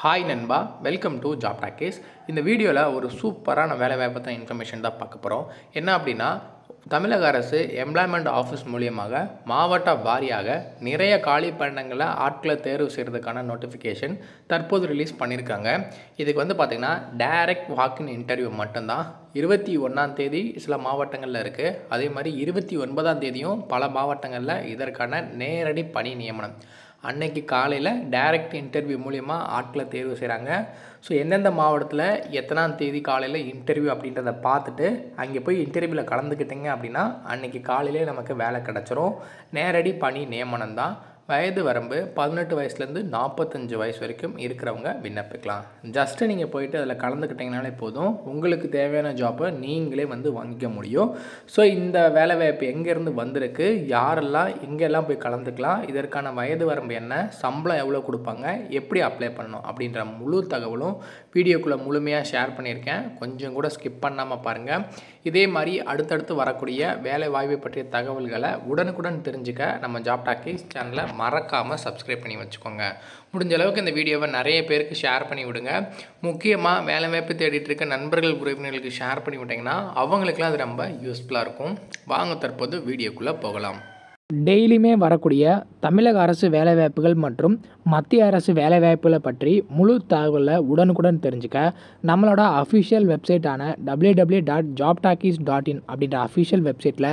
Hi நண்பா, welcome to job talkies. இந்த வீடியோவில் ஒரு சூப்பரான வேலைவாய்ப்பு தான் இன்ஃபர்மேஷன் தான் பார்க்க போகிறோம். என்ன அப்படின்னா, தமிழக அரசு எம்ப்ளாய்மெண்ட் ஆஃபீஸ் மூலியமாக மாவட்ட வாரியாக நிறைய காலி பணியிடங்களை ஆட்களை தேர்வு செய்கிறதுக்கான நோட்டிஃபிகேஷன் தற்போது ரிலீஸ் பண்ணியிருக்காங்க. இதுக்கு பார்த்திங்கன்னா டைரக்ட் வாக்கின் இன்டர்வியூ மட்டும்தான். 21ஆம் தேதி சில மாவட்டங்களில் இருக்குது. அதே மாதிரி 29ஆம் தேதியும் பல மாவட்டங்களில் இதற்கான நேரடி பணி நியமனம். அன்னைக்கு காலையில் டைரக்ட் இன்டர்வியூ மூலிமா ஆட்களை தேர்வு செய்கிறாங்க. ஸோ எந்தெந்த மாவட்டத்தில் எத்தனாம் தேதி காலையில் இன்டர்வியூ அப்படின்றத பார்த்துட்டு அங்கே போய் இன்டர்வியூவில் கலந்துக்கிட்டிங்க அப்படின்னா அன்றைக்கி காலையிலே நமக்கு வேலை கிடச்சிரும். நேரடி பணி நியமனம் தான். வயது வரம்பு 18 வயசுலேருந்து 45 வயசு வரைக்கும் இருக்கிறவங்க விண்ணப்பிக்கலாம். ஜஸ்ட்டு நீங்கள் போயிட்டு அதில் கலந்துக்கிட்டிங்கனாலே போதும், உங்களுக்கு தேவையான ஜாப்பை நீங்களே வாங்கிக்க முடியும். ஸோ இந்த வேலைவாய்ப்பு எங்கேருந்து வந்திருக்கு, யாரெல்லாம் எங்கெல்லாம் போய் கலந்துக்கலாம், இதற்கான வயது வரம்பு என்ன, சம்பளம் எவ்வளோ கொடுப்பாங்க, எப்படி அப்ளை பண்ணணும் அப்படின்ற முழு தகவலும் வீடியோக்குள்ளே முழுமையாக ஷேர் பண்ணியிருக்கேன். கொஞ்சம் கூட ஸ்கிப் பண்ணாமல் பாருங்கள். இதே மாதிரி அடுத்தடுத்து வரக்கூடிய வேலை வாய்ப்பை பற்றிய தகவல்களை உடனுக்குடன் தெரிஞ்சுக்க நம்ம ஜாப் டாக்கீஸ் சேனலை மறக்காமல் சப்ஸ்கிரைப் பண்ணி வச்சுக்கோங்க. முடிஞ்ச அளவுக்கு இந்த வீடியோவை நிறைய பேருக்கு ஷேர் பண்ணி விடுங்க. முக்கியமாக வேலைவாய்ப்பு தேடிட்டு இருக்க நண்பர்கள் உறவினர்களுக்கு ஷேர் பண்ணி விட்டிங்கன்னா அவங்களுக்குலாம் அது ரொம்ப யூஸ்ஃபுல்லாக இருக்கும். வாங்க தற்போது வீடியோக்குள்ளே போகலாம். டெய்லியுமே வரக்கூடிய தமிழக அரசு வேலைவாய்ப்புகள் மற்றும் மத்திய அரசு வேலைவாய்ப்புகளை பற்றி முழு தகவலை உடனுக்குடன் தெரிஞ்சுக்க நம்மளோட அஃபிஷியல் வெப்சைட்டான www.jobtalkies.in அப்படின்ற அஃபிஷியல் வெப்சைட்டில்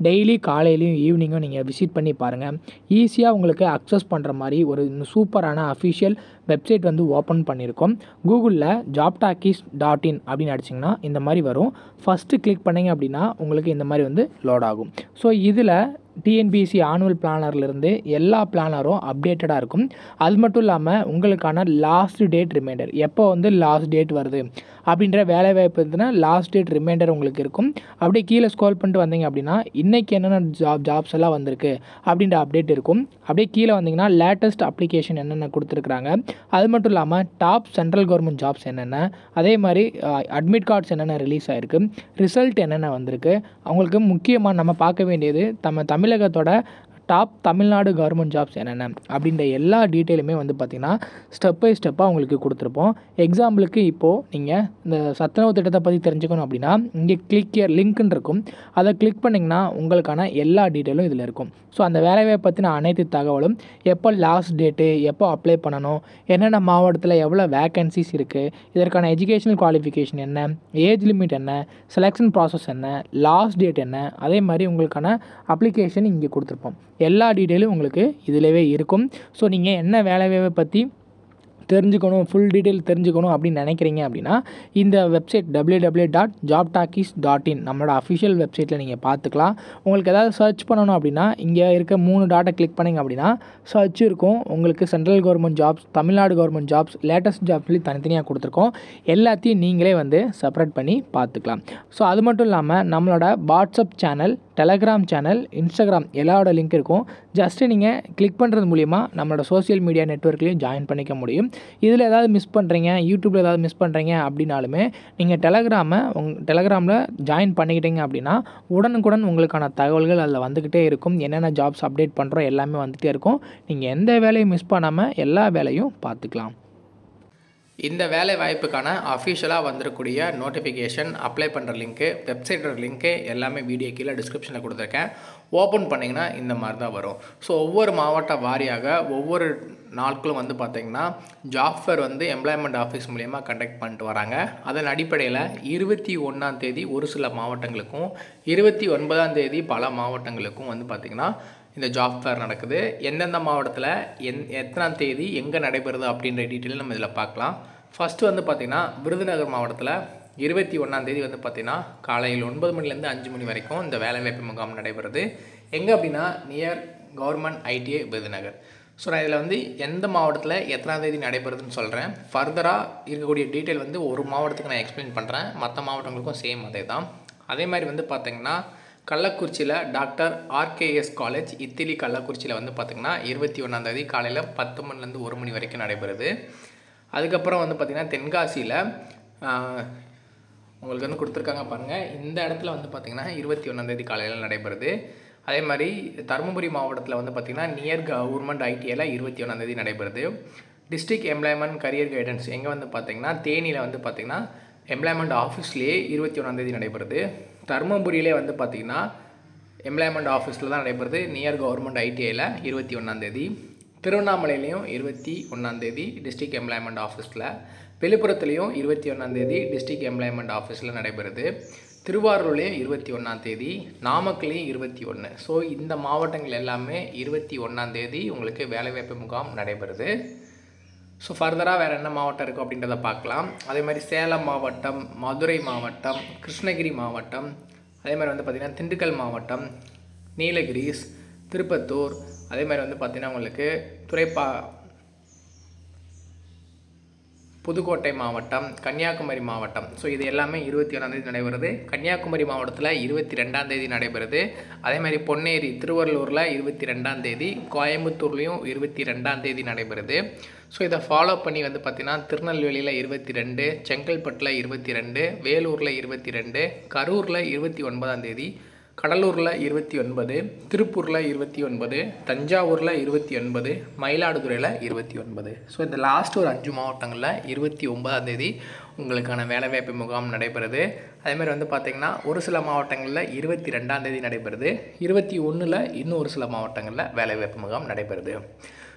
டெய்லி காலையிலையும் ஈவினிங்கும் நீங்கள் விசிட் பண்ணி பாருங்கள். ஈஸியாக உங்களுக்கு அக்சஸ் பண்ணுற மாதிரி ஒரு சூப்பரான அஃபிஷியல் வெப்சைட் ஓப்பன் பண்ணியிருக்கோம். கூகுளில் jobtalkies.in அப்படின்னு அடிச்சிங்கன்னா இந்த மாதிரி வரும். ஃபஸ்ட்டு கிளிக் பண்ணிங்க அப்படின்னா உங்களுக்கு இந்த மாதிரி லோட் ஆகும். ஸோ இதில் டிஎன்பிஎஸ்சி ஆனுவல் பிளானர்லேருந்து எல்லா பிளானரும் அப்டேட்டடாக இருக்கும். அது மட்டும் இல்லாமல் உங்களுக்கான லாஸ்ட் டேட் ரிமைண்டர், எப்போ லாஸ்ட் டேட் வருது அப்படின்ற வேலைவாய்ப்பு லாஸ்ட் டேட் ரிமைண்டர் உங்களுக்கு இருக்கும். அப்படியே கீழே ஸ்க்ரோல் பண்ணிட்டு வந்தீங்க அப்படின்னா இன்றைக்கி என்னென்ன ஜாப்ஸ் எல்லாம் வந்திருக்கு அப்படின்ற அப்டேட் இருக்கும். அப்படியே கீழே வந்தீங்கன்னா லேட்டஸ்ட் அப்ளிகேஷன் என்னென்ன கொடுத்துருக்குறாங்க, அது மட்டும் இல்லாமல் டாப் சென்ட்ரல் கவர்மெண்ட் ஜாப்ஸ் என்னென்ன, அதே மாதிரி அட்மிட் கார்ட்ஸ் என்னென்ன ரிலீஸ் ஆகிருக்கு, ரிசல்ட் என்னென்ன வந்திருக்கு. அவங்களுக்கு முக்கியமாக நம்ம பார்க்க வேண்டியது தமிழகத்தோட டாப் தமிழ்நாடு கவர்மெண்ட் ஜாப்ஸ் என்னென்ன அப்படின்ற எல்லா டீட்டெயிலுமே பார்த்திங்கன்னா ஸ்டெப் பை ஸ்டெப்பாக உங்களுக்கு கொடுத்துருப்போம். எக்ஸாம்பிளுக்கு இப்போது நீங்கள் இந்த சத்துணவு திட்டத்தை பற்றி தெரிஞ்சுக்கணும் அப்படின்னா இங்கே கிளிக் இயர் லிங்க்னு இருக்கும். அதை கிளிக் பண்ணிங்கன்னா உங்களுக்கான எல்லா டீட்டெயிலும் இதில் இருக்கும். ஸோ அந்த வேலைவாய்ப்பை பற்றின அனைத்து தகவலும், எப்போ லாஸ்ட் டேட்டு, எப்போ அப்ளை பண்ணணும், என்னென்ன மாவட்டத்தில் எவ்வளோ வேக்கன்சிஸ் இருக்குது, இதற்கான எஜுகேஷனல் குவாலிஃபிகேஷன் என்ன, ஏஜ் லிமிட் என்ன, செலெக்ஷன் ப்ராசஸ் என்ன, லாஸ்ட் டேட் என்ன, அதே மாதிரி உங்களுக்கான அப்ளிகேஷன் இங்கே கொடுத்துருப்போம். எல்லா டீட்டெயிலும் உங்களுக்கு இதிலவே இருக்கும். ஸோ நீங்கள் என்ன வேலைவாய்ப்பை பற்றி தெரிஞ்சுக்கணும், ஃபுல் டீட்டெயில் தெரிஞ்சுக்கணும் அப்படின்னு நினைக்கிறீங்க அப்படின்னா இந்த வெப்சைட் www.jobtalkies.in நம்மளோட அஃபிஷியல் வெப்சைட்டில் நீங்கள் பார்த்துக்கலாம். உங்களுக்கு ஏதாவது சர்ச் பண்ணணும் அப்படின்னா இங்கே இருக்க 3 டாட்டை கிளிக் பண்ணிங்க அப்படின்னா சர்ச் இருக்கும். உங்களுக்கு central government jobs, Tamil Nadu government jobs, latest jobs சொல்லி தனித்தனியாக கொடுத்துருக்கோம். எல்லாத்தையும் நீங்களே செப்பரேட் பண்ணி பார்த்துக்கலாம். ஸோ அது மட்டும் இல்லாமல் நம்மளோட WhatsApp channel, Telegram channel, Instagram எல்லாரோட லிங்க் இருக்கும். ஜஸ்ட்டு நீங்கள் கிளிக் பண்ணுறது மூலிமா நம்மளோட சோஷியல் மீடியா நெட்வொர்க்லேயும் ஜாயின் பண்ணிக்க முடியும். இதில் ஏதாவது மிஸ் பண்ணுறீங்க, யூடியூப்பில் ஏதாவது மிஸ் பண்ணுறீங்க அப்படின்னாலுமே நீங்கள் டெலகிராமில் ஜாயின் பண்ணிக்கிட்டீங்க அப்படின்னா உடனுக்குடன் உங்களுக்கான தகவல்கள் அதில் வந்துக்கிட்டே இருக்கும். என்னென்ன ஜாப்ஸ் அப்டேட் பண்ணுறோம் எல்லாமே வந்துகிட்டே இருக்கும். நீங்கள் எந்த வேலையும் மிஸ் பண்ணாமல் எல்லா வேலையும் பார்த்துக்கலாம். இந்த வேலை வாய்ப்புக்கான அஃபிஷியலாக வந்துடக்கூடிய நோட்டிஃபிகேஷன், அப்ளை பண்ணுற லிங்க்கு, வெப்சைட்டோட லிங்க்கு எல்லாமே வீடியோ கீழே டிஸ்கிரிப்ஷனில் கொடுத்துருக்கேன். ஓப்பன் பண்ணிங்கன்னா இந்த மாதிரி தான் வரும். ஸோ ஒவ்வொரு மாவட்ட வாரியாக ஒவ்வொரு நாட்களும் பார்த்திங்கன்னா ஜாப் ஃபேர் எம்ப்ளாய்மெண்ட் ஆஃபீஸ் மூலிமா கண்டக்ட் பண்ணிட்டு வராங்க. அதன் அடிப்படையில் 21ஆம் தேதி ஒரு சில மாவட்டங்களுக்கும் 29ஆம் தேதி பல மாவட்டங்களுக்கும் பார்த்திங்கன்னா இந்த ஜாப் ஃபேர் நடக்குது. எந்தெந்த மாவட்டத்தில் எத்தனாம் தேதி எங்கே நடைபெறுது அப்படின்ற டீட்டெயில் நம்ம இதில் பார்க்கலாம். ஃபஸ்ட்டு பார்த்திங்கன்னா விருதுநகர் மாவட்டத்தில் 21ஆம் தேதி பார்த்திங்கன்னா காலையில் 9 மணிலேருந்து 5 மணி வரைக்கும் இந்த வேலைவாய்ப்பு முகாம் நடைபெறுது. எங்கே அப்படின்னா near government ITI Virudhunagar. So நான் இதில் எந்த மாவட்டத்தில் எத்தனாம் தேதி நடைபெறுதுன்னு சொல்கிறேன். ஃபர்தராக இருக்கக்கூடிய டீட்டெயில் ஒரு மாவட்டத்துக்கு நான் எக்ஸ்பிளைன் பண்ணுறேன். மற்ற மாவட்டங்களுக்கும் சேம் அதே தான். அதே மாதிரி பார்த்திங்கன்னா கள்ளக்குறிச்சியில் டாக்டர் ஆர்கேஎஸ் காலேஜ் இத்திலி கள்ளக்குறிச்சியில் பார்த்திங்கன்னா 21ஆம் தேதி காலையில் 10 மணிலேருந்து 1 மணி வரைக்கும் நடைபெறுது. அதுக்கப்புறம் பார்த்திங்கன்னா தென்காசியில் உங்களுக்கு கொடுத்துருக்காங்க பாருங்கள். இந்த இடத்துல பார்த்திங்கன்னா 21ஆம் தேதி காலையில் நடைபெறுது. அதே மாதிரி தருமபுரி மாவட்டத்தில் பார்த்திங்கன்னா நியர் கவர்மெண்ட் ஐடிஐயில் 21ஆம் தேதி நடைபெறுது. டிஸ்ட்ரிக்ட் எம்ப்ளாய்மெண்ட் கரியர் கைடன்ஸ் எங்கே வந்து பார்த்திங்கன்னா தேனியில் வந்து பார்த்திங்கன்னா எம்ப்ளாய்மெண்ட் ஆஃபீஸ்லேயே 21 நடைபெறுது. தருமபுரியிலே வந்து பார்த்திங்கன்னா எம்ப்ளாய்மெண்ட் ஆஃபீஸில் தான் நடைபெறுது, நியர் கவர்மெண்ட் ஐடிஐயில் 21 திருவண்ணாமலையிலையும் 21 டிஸ்ட்ரிக்ட் எம்ப்ளாய்மெண்ட் ஆஃபீஸில், விழுப்புரத்துலேயும் 21 டிஸ்ட்ரிக்ட் எம்ப்ளாய்மெண்ட் ஆஃபீஸில் நடைபெறுது, திருவாரூர்லேயும் 21 நாமக்கல்லையும் 21. ஸோ இந்த மாவட்டங்கள் எல்லாமே 21 உங்களுக்கு வேலைவாய்ப்பு முகாம் நடைபெறுது. ஸோ ஃபர்தராக வேறு என்ன மாவட்டம் இருக்கும் அப்படின்றத பார்க்கலாம். அதே மாதிரி சேலம் மாவட்டம், மதுரை மாவட்டம், கிருஷ்ணகிரி மாவட்டம், அதே மாதிரி வந்து பார்த்திங்கன்னா திண்டுக்கல் மாவட்டம், நீலகிரிஸ், திருப்பத்தூர், அதே மாதிரி வந்து பார்த்திங்கன்னா உங்களுக்கு புதுக்கோட்டை மாவட்டம், கன்னியாகுமரி மாவட்டம். ஸோ இது எல்லாமே 21 நடைபெறுது. கன்னியாகுமரி மாவட்டத்தில் 22 நடைபெறுது. அதே மாதிரி பொன்னேரி திருவள்ளூரில் 22 கோயம்புத்தூர்லேயும் 22 நடைபெறுது. ஸோ இதை ஃபாலோ பண்ணி வந்து பார்த்திங்கன்னா திருநெல்வேலியில் 22, செங்கல்பட்டில் 22, வேலூரில் 22, கரூரில் 29, கடலூரில் 29, திருப்பூரில் 29, தஞ்சாவூரில் 29, மயிலாடுதுறையில் 29. ஸோ இந்த லாஸ்ட் ஒரு 5 மாவட்டங்களில் 29 உங்களுக்கான வேலைவாய்ப்பு முகாம் நடைபெறுது. அதேமாதிரி வந்து பார்த்திங்கன்னா ஒரு சில மாவட்டங்களில் 22 நடைபெறுது, 21 இன்னும் ஒரு சில மாவட்டங்களில் வேலைவாய்ப்பு முகாம் நடைபெறுது.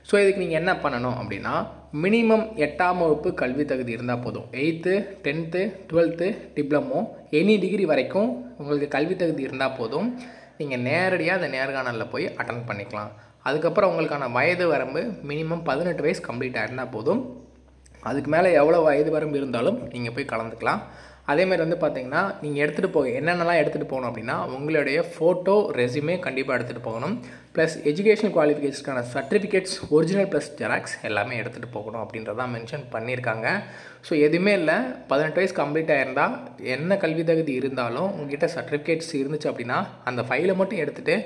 ஸோ இதுக்கு நீங்கள் என்ன பண்ணணும் அப்படின்னா, மினிமம் 8ஆம் வகுப்பு கல்வி தகுதி இருந்தால் போதும். 8th, 10th, 12th, diploma, any degree வரைக்கும் உங்களுக்கு கல்வி தகுதி இருந்தால் போதும். நீங்கள் நேரடியாக அந்த நேர்காணலில் போய் அட்டன் பண்ணிக்கலாம். அதுக்கப்புறம் உங்களுக்கான வயது வரம்பு மினிமம் 18 வயசு கம்ப்ளீட் ஆகிருந்தால் போதும். அதுக்கு மேலே எவ்வளோ வயது வரம்பு இருந்தாலும் நீங்கள் போய் கலந்துக்கலாம். அதேமாதிரி வந்து பார்த்திங்கன்னா நீங்கள் எடுத்துகிட்டு என்னென்னலாம் எடுத்துகிட்டு போகணும் அப்படின்னா, உங்களுடைய ஃபோட்டோ, ரெஸ்யூமே கண்டிப்பாக எடுத்துகிட்டு போகணும். ப்ளஸ் எஜுகேஷன் குவாலிஃபிகேஷனுக்கான சர்டிஃபிகேட்ஸ் ஒரிஜினல் ப்ளஸ் ஜெராக்ஸ் எல்லாமே எடுத்துகிட்டு போகணும் அப்படின்றதான் மென்ஷன் பண்ணியிருக்காங்க. ஸோ எதுவுமே இல்லை, 18 வயசு கம்ப்ளீட் ஆகிருந்தால் என்ன கல்வி தகுதி இருந்தாலும் உங்கள்கிட்ட சர்டிஃபிகேட்ஸ் இருந்துச்சு அப்படின்னா அந்த ஃபைலை மட்டும் எடுத்துகிட்டு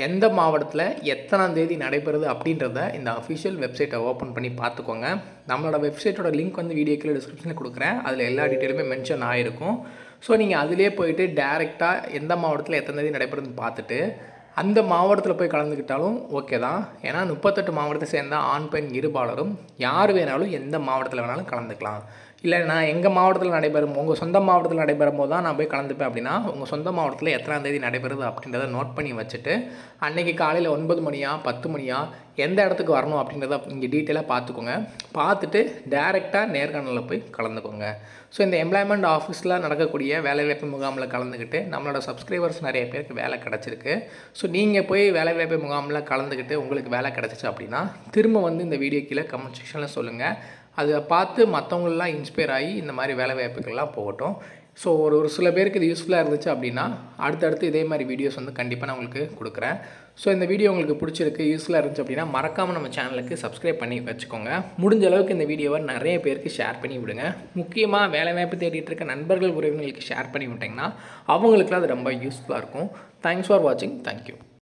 எந்த மாவட்டத்தில் எத்தனாம் தேதி நடைபெறுது அப்படின்றத இந்த அஃபிஷியல் வெப்சைட்டை ஓப்பன் பண்ணி பார்த்துக்கோங்க. நம்மளோட வெப்சைட்டோட லிங்க் வந்து வீடியோ கீழே டிஸ்கிரிப்ஷனில் கொடுக்குறேன். அதில் எல்லா டீட்டெயிலுமே மென்ஷன் ஆகிருக்கும். ஸோ நீங்கள் அதிலே போயிட்டு டேரெக்டாக எந்த மாவட்டத்தில் எத்தனை தேதி நடைபெறுதுன்னு பார்த்துட்டு அந்த மாவட்டத்தில் போய் கலந்துக்கிட்டாலும் ஓகே தான். ஏன்னா 38 மாவட்டத்தை சேர்ந்த ஆண் பெண் இருபாலரும் யார் வேணாலும் எந்த மாவட்டத்தில் வேணாலும் கலந்துக்கலாம். இல்லை நான் எங்கள் மாவட்டத்தில் நடைபெறும், உங்கள் சொந்த மாவட்டத்தில் நடைபெறும் போது தான் நான் போய் கலந்துப்பேன் அப்படின்னா உங்கள் சொந்த மாவட்டத்தில் எத்தனாம் தேதி நடைபெறுது அப்படின்றத நோட் பண்ணி வச்சுட்டு அன்றைக்கி காலையில் 9 மணியா 10 மணியா எந்த இடத்துக்கு வரணும் அப்படின்றத இங்கே டீட்டெயிலாக பார்த்துக்கோங்க. பார்த்துட்டு டேரெக்டாக நேர்காணலில் போய் கலந்துக்கோங்க. ஸோ இந்த எம்ப்ளாய்மெண்ட் ஆஃபீஸில் நடக்கக்கூடிய வேலைவாய்ப்பு முகாமில் கலந்துக்கிட்டு நம்மளோட சப்ஸ்கிரைபர்ஸ் நிறைய பேருக்கு வேலை கிடச்சிருக்கு. ஸோ நீங்கள் போய் வேலைவாய்ப்பு முகாமில் கலந்துக்கிட்டு உங்களுக்கு வேலை கிடச்சிச்சு அப்படின்னா திரும்ப வந்து இந்த வீடியோ கீழே கமெண்ட் செக்ஷனில் சொல்லுங்கள். அதை பார்த்து மற்றவங்களெலாம் இன்ஸ்பயர் ஆகி இந்த மாதிரி வேலைவாய்ப்புகள்லாம் போகட்டும். ஸோ ஒரு சில பேருக்கு இது யூஸ்ஃபுல்லாக இருந்துச்சு அப்படின்னா அடுத்தடுத்து இதே மாதிரி வீடியோஸ் வந்து கண்டிப்பாக நான் உங்களுக்கு கொடுக்குறேன். ஸோ இந்த வீடியோ உங்களுக்கு பிடிச்சிருக்கு, யூஸ்ஃபுல்லாக இருந்துச்சு அப்படின்னா மறக்காமல் நம்ம சேனலுக்கு சப்ஸ்கிரைப் பண்ணி வச்சுக்கோங்க. முடிஞ்ச அளவுக்கு இந்த வீடியோவை நிறைய பேருக்கு ஷேர் பண்ணி விடுங்க. முக்கியமாக வேலைவாய்ப்பு தேடிட்டு இருக்க நண்பர்கள் உறவினர்களுக்கு ஷேர் பண்ணி விட்டிங்கன்னா அவங்களுக்குலாம் அது ரொம்ப யூஸ்ஃபுல்லாக இருக்கும். தேங்க்ஸ் ஃபார் வாட்சிங். தேங்க்யூ.